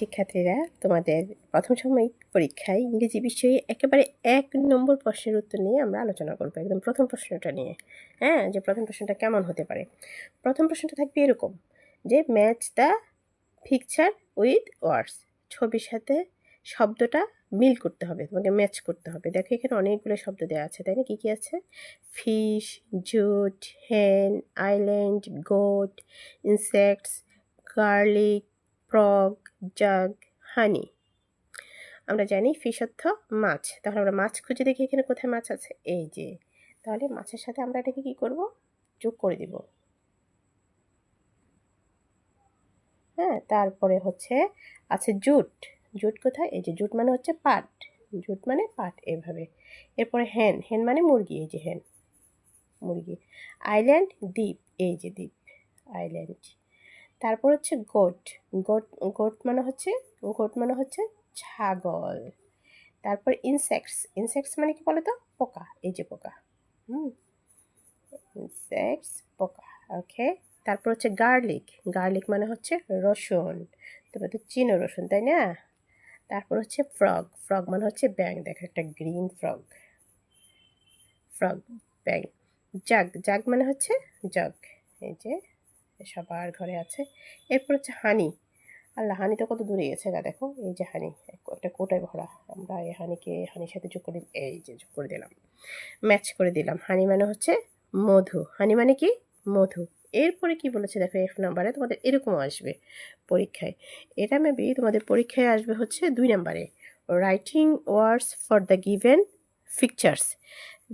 শিক্ষার্থীরা, তোমাদের প্রথম সাময়িক পরীক্ষায় ইংরেজি বিষয়ে একেবারে ১ নম্বর প্রশ্নের উত্তর নিয়ে আমরা আলোচনা করব। একদম প্রথম প্রশ্নটা নিয়ে। হ্যাঁ, যে প্রথম প্রশ্নটা কেমন হতে পারে। প্রথম প্রশ্নটা থাকবে এরকম যে match the picture with words. ছবির সাথে শব্দটা মিল করতে হবে, তোমাকে ম্যাচ করতে হবে। দেখো এখানে অনেকগুলো শব্দ দেওয়া আছে, তাই না? কী কী আছে? Fish, jute, hen, island, goat, insects, garlic, frog, jug, honey. আমরা জানি ফিশ অর্থ মাছ, তাহলে আমরা মাছ খুঁজে দেখি এখানে কোথায় মাছ আছে। এই যে, তাহলে মাছের সাথে আমরা এটাকে কি করব? যোগ করে দিব। হ্যাঁ, তারপরে হচ্ছে আছে জুট। জুট কোথায়? এই যে জুট মানে হচ্ছে পাট। জুট মানে পাট, এভাবে। এরপরে হেন, হেন মানে মুরগি, এই যে হেন, মুরগি। আইল্যান্ড, দ্বীপ, এই যে দ্বীপ, আইল্যান্ড। তারপর হচ্ছে গোট। গোট, গোট মানে হচ্ছে, গোট মানে হচ্ছে ছাগল। তারপর ইনসেক্টস, ইনসেক্টস মানে কি বলো তো? পোকা, এই যে পোকা। ইনসেক্টস, পোকা। ওকে। তারপর হচ্ছে গার্লিক, গার্লিক মানে হচ্ছে রসুন। তোমরা তো চিনো রসুন, তাই না? তারপর হচ্ছে ফ্রগ, ফ্রগ মানে হচ্ছে ব্যাঙ। দেখো একটা গ্রিন ফ্রগ, ফ্রগ, ব্যাঙ। জাগ, জাগ মানে হচ্ছে জগ, এই যে সবার ঘরে আছে। এরপর হচ্ছে হানি। আল্লাহ, হানি তো কত দূরে গেছে গা, দেখো এই যে হানি, একটা কোটায় ভরা। আমরা এই হানিকে হানির সাথে যোগ করে, এই যে যোগ করে দিলাম, ম্যাচ করে দিলাম। হানি মানে হচ্ছে মধু, হানি মানে কি? মধু। এরপরে কি বলেছে দেখো, F নাম্বারে তোমাদের এরকম আসবে পরীক্ষায়। এটা মেবি তোমাদের পরীক্ষায় আসবে হচ্ছে 2 নাম্বারে, writing words for the given pictures.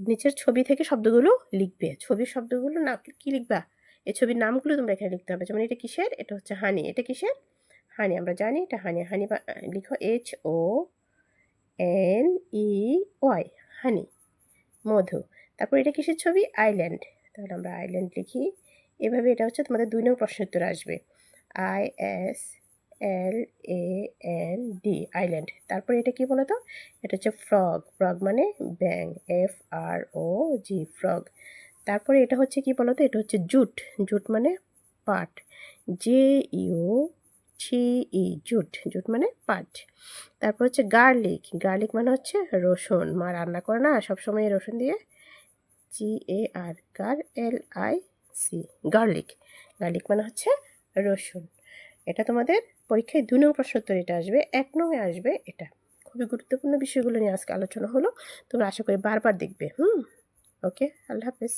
নিচের ছবি থেকে শব্দগুলো লিখবে। ছবির শব্দগুলো না কি লিখবা? এই ছবির নামগুলো তোমরা এখানে লিখতে হবে। যেমন এটা কিসের? এটা হচ্ছে হানি। এটা কিসের? হানি। আমরা জানি এটা হানি। হানি লিখো HONEY, হানি, মধু। তারপর এটা কিসের ছবি? আইল্যান্ড। তাহলে আমরা আইল্যান্ড লিখি। এভাবে এটা হচ্ছে তোমাদের 2 নং প্রশ্নের উত্তর আসবে। ISLAND, island. তারপরে এটা কি বলো তো? এটা হচ্ছে ফ্রগ, ফ্রগ মানে ব্যাঙ, FROG, ফ্রগ। তারপরে এটা হচ্ছে কি বলো তো? এটা হচ্ছে জুট, জুট মানে পাট, JUTE, জুট, জুট মানে পাট। তারপর হচ্ছে গার্লিক, গার্লিক মানে হচ্ছে রসুন। মা রান্না করে না সবসময় রসুন দিয়ে, GAR, LIC, গার্লিক। গার্লিক মানে হচ্ছে রসুন। এটা তোমাদের পরীক্ষায় 2 নং প্রশ্ন উত্তর এটা আসবে। 1 নংয়ে আসবে এটা। খুবই গুরুত্বপূর্ণ বিষয়গুলো নিয়ে আজকে আলোচনা হলো। তোমরা আশা করি বারবার দেখবে। ওকে, আল্লাহ হাফেজ।